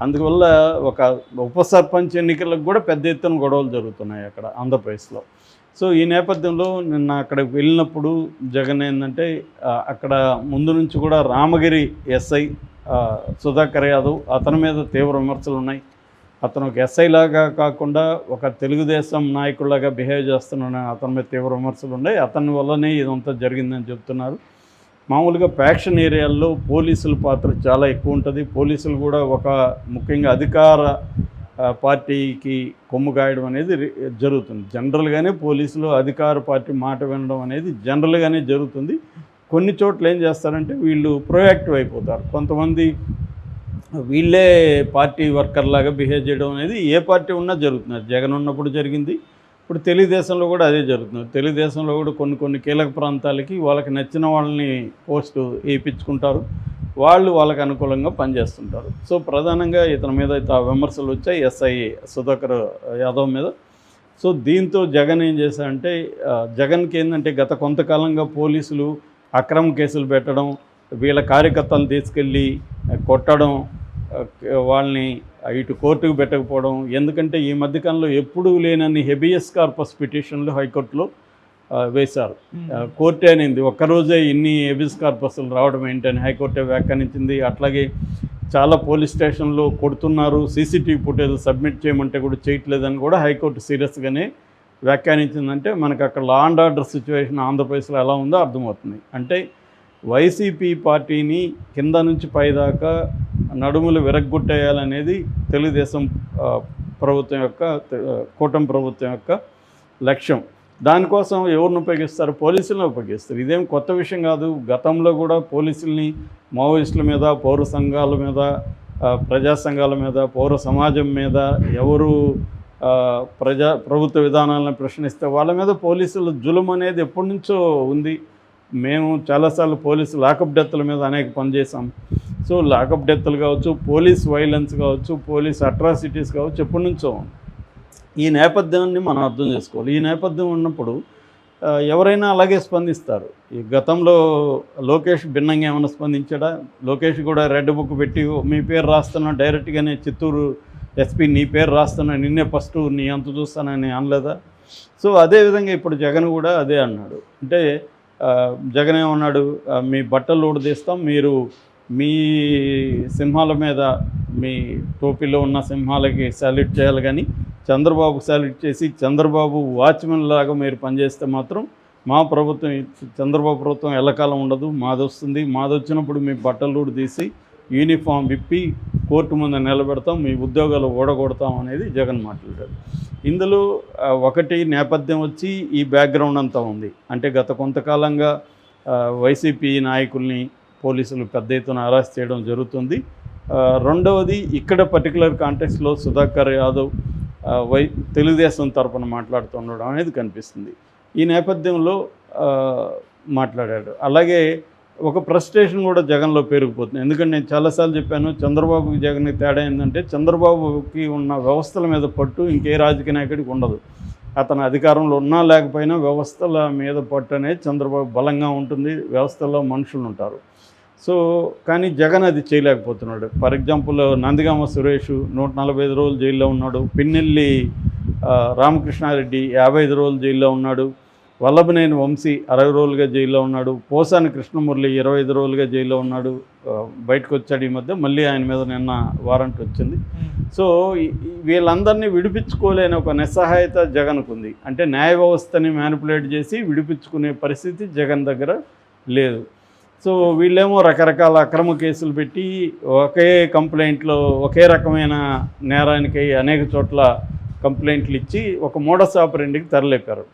అందువల్ల ఒక ఉప సర్పంచ్ ఎన్నికలకు కూడా పెద్ద ఎత్తున గొడవలు జరుగుతున్నాయి అక్కడ ఆంధ్రప్రదేశ్లో. సో ఈ నేపథ్యంలో నిన్న అక్కడికి వెళ్ళినప్పుడు జగన్ ఏంటంటే అక్కడ ముందు నుంచి కూడా రామగిరి ఎస్ఐ సుధాకర్ యాదవ్ అతని మీద తీవ్ర విమర్శలు ఉన్నాయి. అతను ఒక ఎస్ఐ లాగా కాకుండా ఒక తెలుగుదేశం నాయకుడిలాగా బిహేవ్ చేస్తున్నాను, అతని మీద తీవ్ర విమర్శలు ఉన్నాయి. అతని వల్లనే ఇదంతా జరిగిందని చెప్తున్నారు. మామూలుగా ఫ్యాక్షన్ ఏరియాల్లో పోలీసుల పాత్ర చాలా ఎక్కువ ఉంటుంది. పోలీసులు కూడా ఒక ముఖ్యంగా అధికార పార్టీకి కొమ్ము కాయడం అనేది జరుగుతుంది. జనరల్గానే పోలీసులు అధికార పార్టీ మాట వినడం అనేది జనరల్గానే జరుగుతుంది. కొన్ని చోట్ల ఏం చేస్తారంటే వీళ్ళు ప్రొయాక్టివ్ అయిపోతారు. కొంతమంది వీళ్ళే పార్టీ వర్కర్ లాగా బిహేవ్ చేయడం అనేది ఏ పార్టీ ఉన్నా జరుగుతుంది. జగన్ ఉన్నప్పుడు జరిగింది, ఇప్పుడు తెలుగుదేశంలో కూడా అదే జరుగుతుంది. తెలుగుదేశంలో కూడా కొన్ని కీలక ప్రాంతాలకి వాళ్ళకి నచ్చిన వాళ్ళని పోస్టు వేయించుకుంటారు, వాళ్ళు వాళ్ళకి అనుకూలంగా పనిచేస్తుంటారు. సో ప్రధానంగా ఇతని మీద అయితే విమర్శలు వచ్చాయి ఎస్ఐ సుధాకర్ యాదవ్ మీద. సో దీంతో జగన్ ఏం చేశారంటే జగన్కి ఏంటంటే గత కొంతకాలంగా పోలీసులు అక్రమ కేసులు పెట్టడం, వీళ్ళ కార్యకర్తలను తీసుకెళ్ళి కొట్టడం, వాళ్ళని ఇటు కోర్టుకు పెట్టకపోవడం. ఎందుకంటే ఈ మధ్యకాలంలో ఎప్పుడూ లేనన్ని హెబియస్ కార్పస్ పిటిషన్లు హైకోర్టులో వేశారు. కోర్టే అనింది ఒక్కరోజే ఇన్ని హెబియస్ కార్పస్లు రావడం ఏంటని హైకోర్టే వ్యాఖ్యానించింది. అట్లాగే చాలా పోలీస్ స్టేషన్లో కొడుతున్నారు, సీసీటీవీ ఫుటేజ్ సబ్మిట్ చేయమంటే కూడా చేయట్లేదని కూడా హైకోర్టు సీరియస్గానే వ్యాఖ్యానించిందంటే మనకు అక్కడ లా అండ్ ఆర్డర్ సిచ్యువేషన్ ఆంధ్రప్రదేశ్లో ఎలా ఉందో అర్థమవుతుంది. అంటే వైసీపీ పార్టీని కింద నుంచి పైదాకా నడుములు విరగ్గొట్టేయాలనేది తెలుగుదేశం ప్రభుత్వం యొక్క కూటమి ప్రభుత్వం యొక్క లక్ష్యం. దానికోసం ఎవరిని ఉపయోగిస్తారు? పోలీసులను ఉపయోగిస్తారు. ఇదేం కొత్త విషయం కాదు. గతంలో కూడా పోలీసుల్ని మావోయిస్టుల మీద, పౌర సంఘాల మీద, ప్రజా సంఘాల మీద, పౌర సమాజం మీద ఎవరు ప్రభుత్వ విధానాలను ప్రశ్నిస్తే వాళ్ళ మీద పోలీసుల జులుం అనేది ఎప్పటి నుంచో ఉంది. మేము చాలాసార్లు పోలీసు లాకప్ డెత్ల మీద అనేక పనిచేసాం. సో లాకప్ డెత్లు కావచ్చు, పోలీస్ వైలెన్స్ కావచ్చు, పోలీస్ అట్రాసిటీస్ కావచ్చు, ఎప్పటి నుంచో. ఈ నేపథ్యాన్ని మనం అర్థం చేసుకోవాలి. ఈ నేపథ్యం ఉన్నప్పుడు ఎవరైనా అలాగే స్పందిస్తారు. ఈ గతంలో లోకేష్ భిన్నంగా ఏమైనా స్పందించాడా? లోకేష్ కూడా రెడ్ బుక్ పెట్టి మీ పేరు రాస్తున్నా, డైరెక్ట్గానే చిత్తూరు ఎస్పీ నీ పేరు రాస్తున్నా, నిన్నే ఫస్ట్ నీ అంత చూస్తానని అనలేదా? సో అదేవిధంగా ఇప్పుడు జగన్ కూడా అదే అన్నాడు. అంటే జగన్ ఏమన్నాడు, మీ బట్టలు ఊడదీస్తాం, మీరు మీ సింహాల మీద మీ టోపీలో ఉన్న సింహాలకి సాల్యూట్ చేయాలి, కానీ చంద్రబాబు సాల్యూట్ చేసి చంద్రబాబు వాచ్మెన్ లాగా మీరు పనిచేస్తే మాత్రం మా ప్రభుత్వం, చంద్రబాబు ప్రభుత్వం ఎల్లకాలం ఉండదు, మాది వస్తుంది, మాది వచ్చినప్పుడు మీ బట్టలు ఊడదీసి యూనిఫామ్ విప్పి కోర్టు ముందు నిలబెడతాం, మీ ఉద్యోగాలు ఓడగొడతాం అనేది జగన్ మాట్లాడాడు. ఇందులో ఒకటి నేపథ్యం వచ్చి ఈ బ్యాక్గ్రౌండ్ అంతా ఉంది. అంటే గత కొంతకాలంగా వైసీపీ నాయకుల్ని పోలీసులు పెద్ద ఎత్తున అరెస్ట్ చేయడం జరుగుతుంది. రెండవది ఇక్కడ పర్టికులర్ కాంటెక్స్లో సుధాకర్ యాదవ్ తెలుగుదేశం తరపున మాట్లాడుతుండడం అనేది కనిపిస్తుంది. ఈ నేపథ్యంలో మాట్లాడాడు. అలాగే ఒక ఫ్రస్ట్రేషన్ కూడా జగన్లో పెరిగిపోతుంది. ఎందుకంటే నేను చాలాసార్లు చెప్పాను, చంద్రబాబుకి జగన్కి తేడా ఏంటంటే చంద్రబాబుకి ఉన్న వ్యవస్థల మీద పట్టు ఇంకే రాజకీయ నాయకుడికి ఉండదు. అతను అధికారంలో ఉన్నా లేకపోయినా వ్యవస్థల మీద పట్టు అనేది చంద్రబాబు బలంగా ఉంటుంది. వ్యవస్థల్లో మనుషులు ఉంటారు. సో కానీ జగన్ అది చేయలేకపోతున్నాడు. ఫర్ ఎగ్జాంపుల్ నందిగామ సురేష్ 145 రోజులు జైల్లో ఉన్నాడు. పిన్నెల్లి రామకృష్ణారెడ్డి 55 రోజులు జైల్లో ఉన్నాడు. వల్లభనేని వంశీ 60 రోజులుగా జైల్లో ఉన్నాడు. పోసాని కృష్ణమురళి 25 రోజులుగా జైల్లో ఉన్నాడు. బయటకు వచ్చాడు ఈ మధ్య, మళ్ళీ ఆయన మీద నిన్న వారెంట్ వచ్చింది. సో వీళ్ళందరినీ విడిపించుకోలేని ఒక నిస్సహాయత జగన్కు ఉంది. అంటే న్యాయ వ్యవస్థని మ్యానిపులేట్ చేసి విడిపించుకునే పరిస్థితి జగన్ దగ్గర లేదు. సో వీళ్ళేమో రకరకాల అక్రమ కేసులు పెట్టి ఒకే కంప్లైంట్లో ఒకే రకమైన నేరానికి అనేక చోట్ల కంప్లైంట్లు ఇచ్చి ఒక మోడస్ ఆపరెండికి తెరలేపారు.